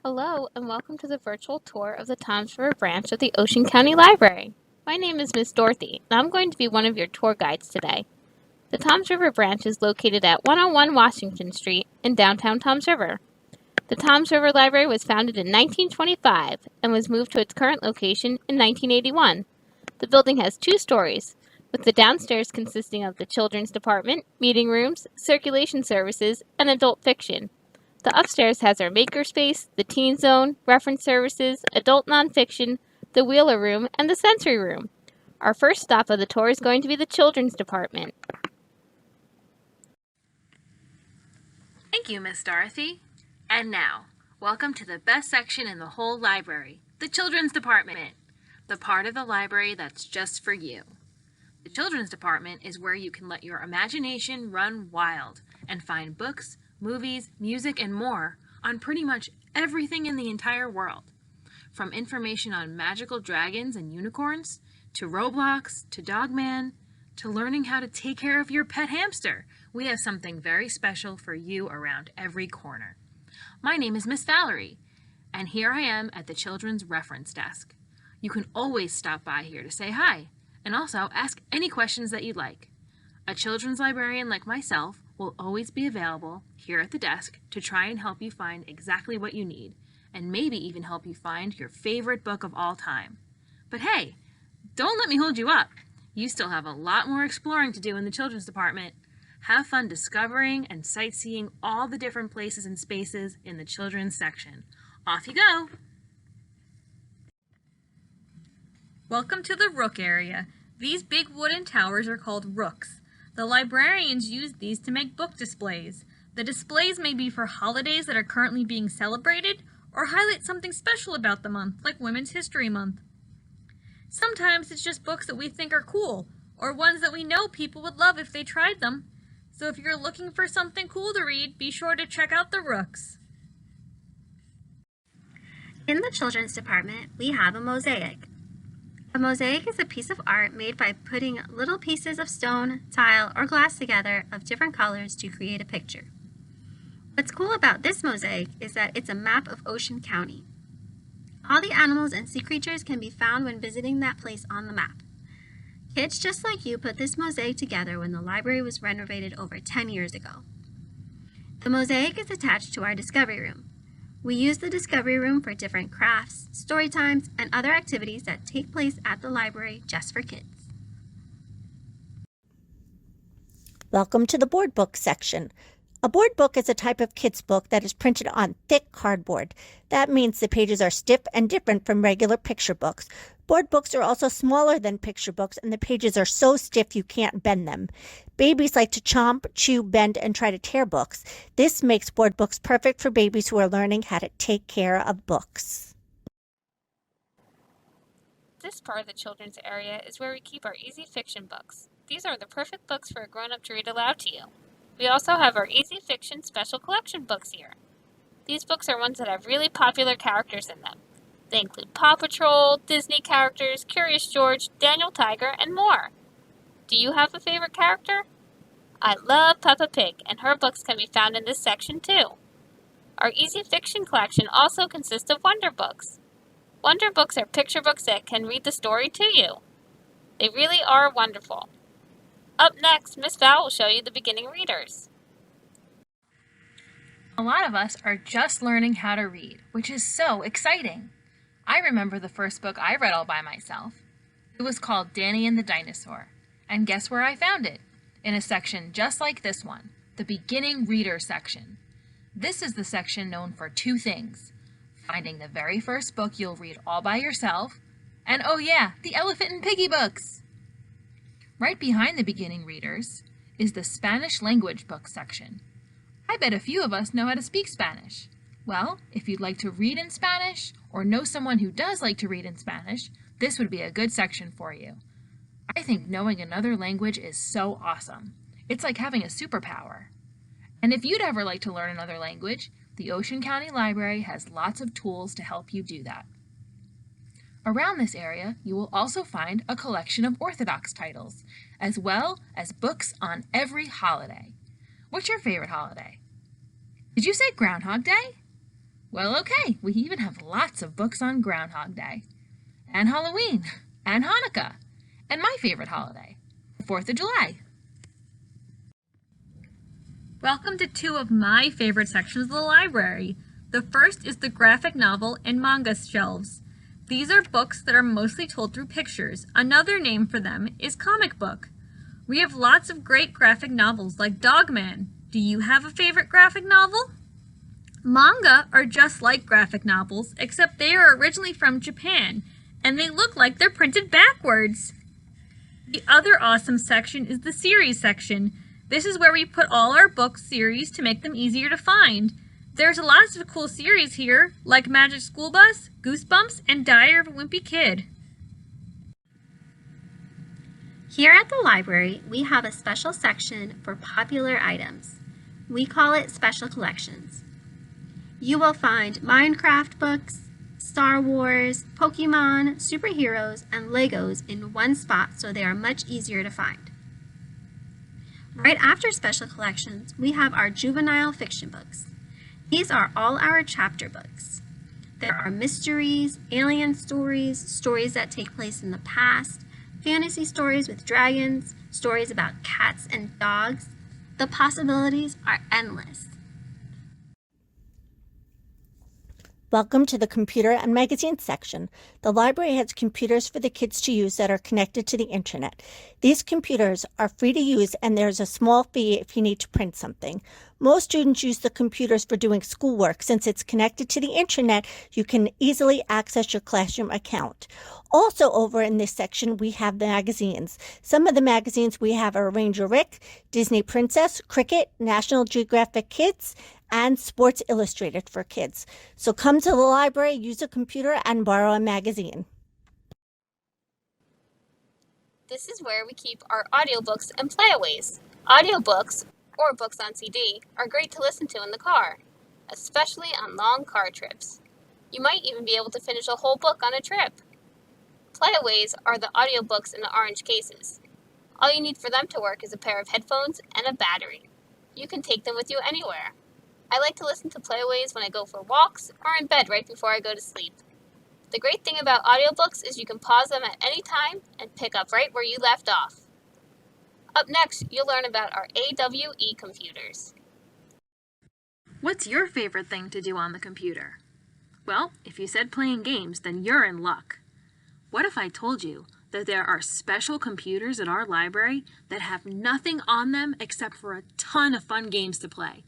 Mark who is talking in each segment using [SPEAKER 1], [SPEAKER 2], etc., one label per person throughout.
[SPEAKER 1] Hello, and welcome to the virtual tour of the Toms River branch of the Ocean County Library. My name is Miss Dorothy, and I'm going to be one of your tour guides today. The Toms River branch is located at 101 Washington Street in downtown Toms River. The Toms River Library was founded in 1925 and was moved to its current location in 1981. The building has two stories, with the downstairs consisting of the children's department, meeting rooms, circulation services, and adult fiction. The upstairs has our Makerspace, the Teen Zone, reference services, adult nonfiction, the Wheeler Room, and the Sensory Room. Our first stop of the tour is going to be the Children's Department.
[SPEAKER 2] Thank you, Miss Dorothy. And now, welcome to the best section in the whole library, the Children's Department, the part of the library that's just for you. The Children's Department is where you can let your imagination run wild and find books, movies, music, and more on pretty much everything in the entire world. From information on magical dragons and unicorns, to Roblox, to Dogman, to learning how to take care of your pet hamster, we have something very special for you around every corner. My name is Miss Valerie, and here I am at the Children's Reference Desk. You can always stop by here to say hi, and also ask any questions that you'd like. A children's librarian like myself will always be available here at the desk to try and help you find exactly what you need, and maybe even help you find your favorite book of all time. But hey, don't let me hold you up. You still have a lot more exploring to do in the children's department. Have fun discovering and sightseeing all the different places and spaces in the children's section. Off you go!
[SPEAKER 3] Welcome to the Rook area. These big wooden towers are called rooks. The librarians use these to make book displays. The displays may be for holidays that are currently being celebrated or highlight something special about the month, like Women's History Month. Sometimes it's just books that we think are cool, or ones that we know people would love if they tried them. So if you're looking for something cool to read, be sure to check out the rooks.
[SPEAKER 4] In the children's department, we have a mosaic. A mosaic is a piece of art made by putting little pieces of stone, tile, or glass together of different colors to create a picture. What's cool about this mosaic is that it's a map of Ocean County. All the animals and sea creatures can be found when visiting that place on the map. Kids just like you put this mosaic together when the library was renovated over 10 years ago. The mosaic is attached to our discovery room. We use the discovery room for different crafts, story times, and other activities that take place at the library just for kids.
[SPEAKER 5] Welcome to the board book section. A board book is a type of kids book that is printed on thick cardboard. That means the pages are stiff and different from regular picture books. Board books are also smaller than picture books, and the pages are so stiff you can't bend them. Babies like to chomp, chew, bend, and try to tear books. This makes board books perfect for babies who are learning how to take care of books.
[SPEAKER 1] This part of the children's area is where we keep our easy fiction books. These are the perfect books for a grown-up to read aloud to you. We also have our Easy Fiction Special Collection books here. These books are ones that have really popular characters in them. They include Paw Patrol, Disney characters, Curious George, Daniel Tiger, and more. Do you have a favorite character? I love Peppa Pig, and her books can be found in this section too. Our Easy Fiction collection also consists of Wonder Books. Wonder Books are picture books that can read the story to you. They really are wonderful. Up next, Miss Val will show you the beginning readers.
[SPEAKER 2] A lot of us are just learning how to read, which is so exciting. I remember the first book I read all by myself. It was called Danny and the Dinosaur. And guess where I found it? In a section just like this one, the beginning reader section. This is the section known for two things: finding the very first book you'll read all by yourself, and oh yeah, the Elephant and Piggy books! Right behind the beginning readers is the Spanish language book section. I bet a few of us know how to speak Spanish. Well, if you'd like to read in Spanish, or know someone who does like to read in Spanish, this would be a good section for you. I think knowing another language is so awesome. It's like having a superpower. And if you'd ever like to learn another language, the Ocean County Library has lots of tools to help you do that. Around this area, you will also find a collection of Orthodox titles, as well as books on every holiday. What's your favorite holiday? Did you say Groundhog Day? Well, okay, we even have lots of books on Groundhog Day, and Halloween, and Hanukkah, and my favorite holiday, the 4th of July.
[SPEAKER 3] Welcome to two of my favorite sections of the library. The first is the graphic novel and manga shelves. These are books that are mostly told through pictures. Another name for them is comic book. We have lots of great graphic novels like Dogman. Do you have a favorite graphic novel? Manga are just like graphic novels, except they are originally from Japan, and they look like they're printed backwards. The other awesome section is the series section. This is where we put all our book series to make them easier to find. There's lots of cool series here, like Magic School Bus, Goosebumps, and Diary of a Wimpy Kid.
[SPEAKER 4] Here at the library, we have a special section for popular items. We call it Special Collections. You will find Minecraft books, Star Wars, Pokemon, superheroes, and Legos in one spot so they are much easier to find. Right after Special Collections, we have our juvenile fiction books. These are all our chapter books. There are mysteries, alien stories, stories that take place in the past, fantasy stories with dragons, stories about cats and dogs. The possibilities are endless.
[SPEAKER 5] Welcome to the computer and magazine section. The library has computers for the kids to use that are connected to the internet. These computers are free to use, and there's a small fee if you need to print something. Most students use the computers for doing schoolwork. Since it's connected to the internet, you can easily access your classroom account. Also over in this section, we have the magazines. Some of the magazines we have are Ranger Rick, Disney Princess, Cricket, National Geographic Kids, and Sports Illustrated for kids. So come to the library, use a computer, and borrow a magazine.
[SPEAKER 1] This is where we keep our audiobooks and playaways. Audiobooks, or books on CD, are great to listen to in the car, especially on long car trips. You might even be able to finish a whole book on a trip. Playaways are the audiobooks in the orange cases. All you need for them to work is a pair of headphones and a battery. You can take them with you anywhere. I like to listen to playaways when I go for walks or in bed right before I go to sleep. The great thing about audiobooks is you can pause them at any time and pick up right where you left off. Up next, you'll learn about our AWE computers.
[SPEAKER 2] What's your favorite thing to do on the computer? Well, if you said playing games, then you're in luck. What if I told you that there are special computers at our library that have nothing on them except for a ton of fun games to play?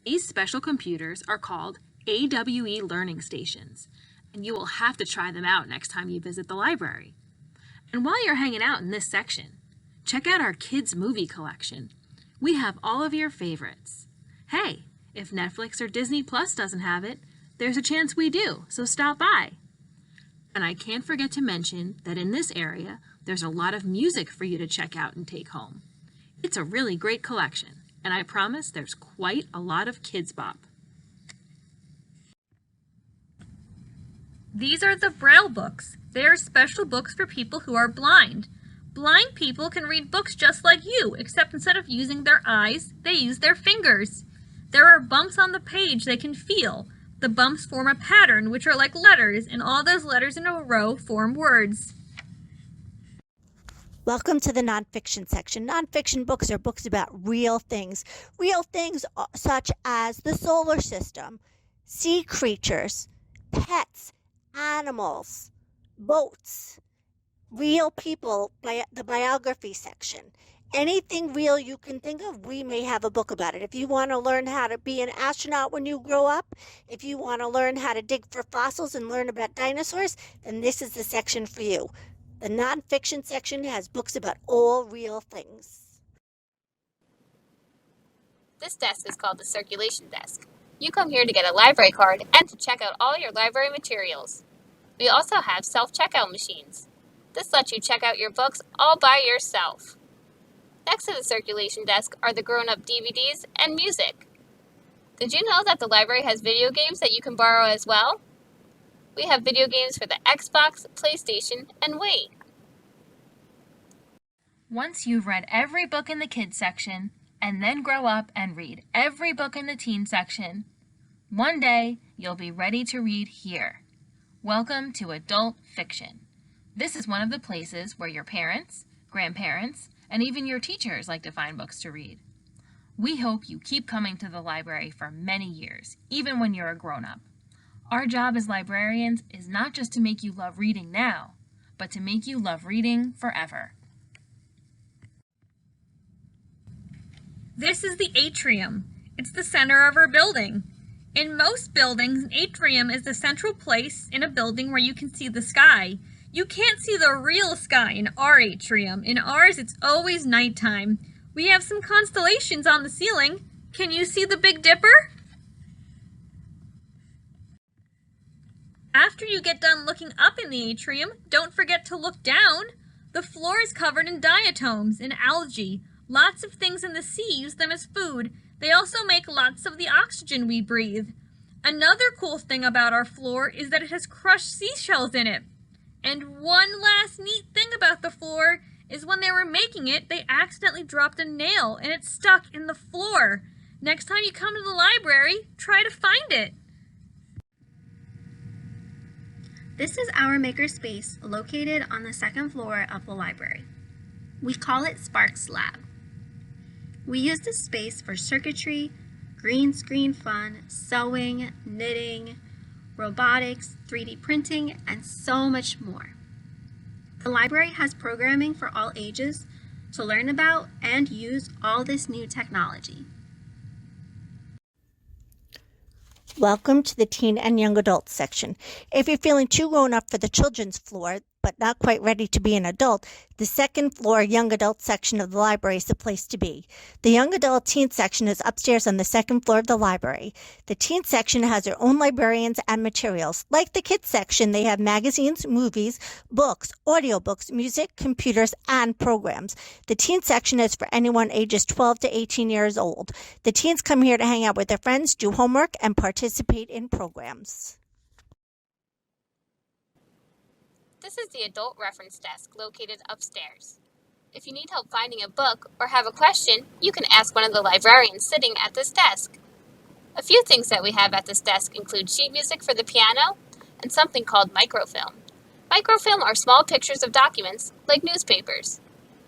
[SPEAKER 2] These special computers are called AWE learning stations, and you will have to try them out next time you visit the library. And while you're hanging out in this section, check out our kids' movie collection. We have all of your favorites. Hey, if Netflix or Disney Plus doesn't have it, there's a chance we do, so stop by. And I can't forget to mention that in this area, there's a lot of music for you to check out and take home. It's a really great collection, and I promise there's quite a lot of kids bop.
[SPEAKER 3] These are the Braille books. They are special books for people who are blind. Blind people can read books just like you, except instead of using their eyes, they use their fingers. There are bumps on the page they can feel. The bumps form a pattern, which are like letters, and all those letters in a row form words.
[SPEAKER 5] Welcome to the nonfiction section. Nonfiction books are books about real things such as the solar system, sea creatures, pets, animals, boats, real people, the biography section. Anything real you can think of, we may have a book about it. If you want to learn how to be an astronaut when you grow up, if you want to learn how to dig for fossils and learn about dinosaurs, then this is the section for you. The nonfiction section has books about all real things.
[SPEAKER 1] This desk is called the circulation desk. You come here to get a library card and to check out all your library materials. We also have self-checkout machines. This lets you check out your books all by yourself. Next to the circulation desk are the grown-up DVDs and music. Did you know that the library has video games that you can borrow as well? We have video games for the Xbox, PlayStation, and Wii.
[SPEAKER 2] Once you've read every book in the kids section, and then grow up and read every book in the teen section, One day, you'll be ready to read here. Welcome to Adult Fiction. This is one of the places where your parents, grandparents, and even your teachers like to find books to read. We hope you keep coming to the library for many years, even when you're a grown-up. Our job as librarians is not just to make you love reading now, but to make you love reading forever.
[SPEAKER 3] This is the atrium. It's the center of our building. In most buildings, an atrium is the central place in a building where you can see the sky. You can't see the real sky in our atrium. In ours, it's always nighttime. We have some constellations on the ceiling. Can you see the Big Dipper? After you get done looking up in the atrium, don't forget to look down. The floor is covered in diatoms and algae. Lots of things in the sea use them as food. They also make lots of the oxygen we breathe. Another cool thing about our floor is that it has crushed seashells in it. And one last neat thing about the floor is when they were making it, they accidentally dropped a nail and it stuck in the floor. Next time you come to the library, try to find it.
[SPEAKER 4] This is our makerspace located on the second floor of the library. We call it Sparks Lab. We use this space for circuitry, green screen fun, sewing, knitting, robotics, 3D printing, and so much more. The library has programming for all ages to learn about and use all this new technology.
[SPEAKER 5] Welcome to the teen and young adult section. If you're feeling too grown up for the children's floor, but not quite ready to be an adult, the second floor young adult section of the library is the place to be. The young adult teen section is upstairs on the second floor of the library. The teen section has their own librarians and materials. Like the kids section, they have magazines, movies, books, audiobooks, music, computers, and programs. The teen section is for anyone ages 12 to 18 years old. The teens come here to hang out with their friends, do homework, and participate in programs.
[SPEAKER 1] This is the adult reference desk located upstairs. If you need help finding a book or have a question, you can ask one of the librarians sitting at this desk. A few things that we have at this desk include sheet music for the piano and something called microfilm. Microfilm are small pictures of documents, like newspapers.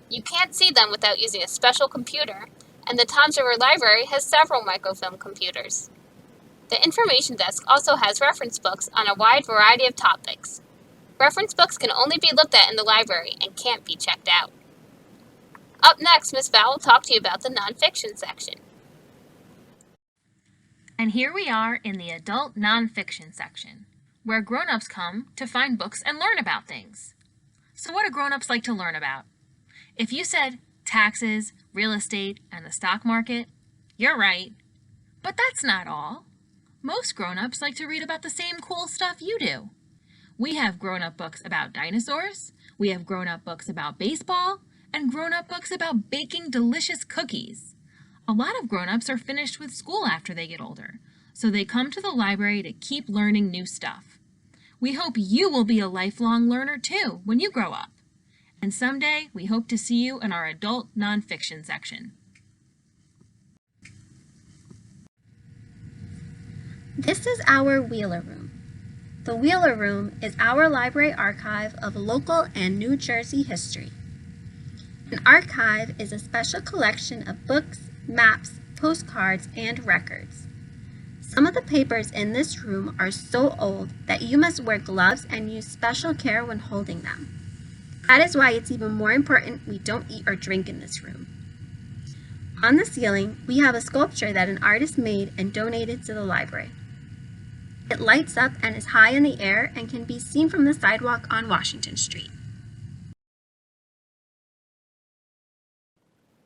[SPEAKER 1] You can't see them without using a special computer, and the Toms River Library has several microfilm computers. The information desk also has reference books on a wide variety of topics. Reference books can only be looked at in the library and can't be checked out. Up next, Miss Val will talk to you about the nonfiction section.
[SPEAKER 2] And here we are in the adult nonfiction section, where grown-ups come to find books and learn about things. So what do grown-ups like to learn about? If you said taxes, real estate, and the stock market, you're right. But that's not all. Most grown-ups like to read about the same cool stuff you do. We have grown-up books about dinosaurs, we have grown-up books about baseball, and grown-up books about baking delicious cookies. A lot of grown-ups are finished with school after they get older, so they come to the library to keep learning new stuff. We hope you will be a lifelong learner too when you grow up. And someday, we hope to see you in our adult nonfiction section.
[SPEAKER 4] This is our Wheeler Room. The Wheeler Room is our library archive of local and New Jersey history. An archive is a special collection of books, maps, postcards, and records. Some of the papers in this room are so old that you must wear gloves and use special care when holding them. That is why it's even more important we don't eat or drink in this room. On the ceiling, we have a sculpture that an artist made and donated to the library. It lights up and is high in the air and can be seen from the sidewalk on Washington Street.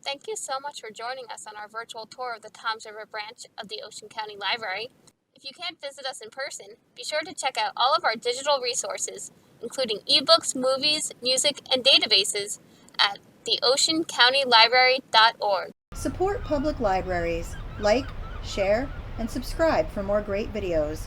[SPEAKER 1] Thank you so much for joining us on our virtual tour of the Toms River branch of the Ocean County Library. If you can't visit us in person, be sure to check out all of our digital resources, including ebooks, movies, music, and databases at theoceancountylibrary.org.
[SPEAKER 6] Support public libraries. Like, share, and subscribe for more great videos.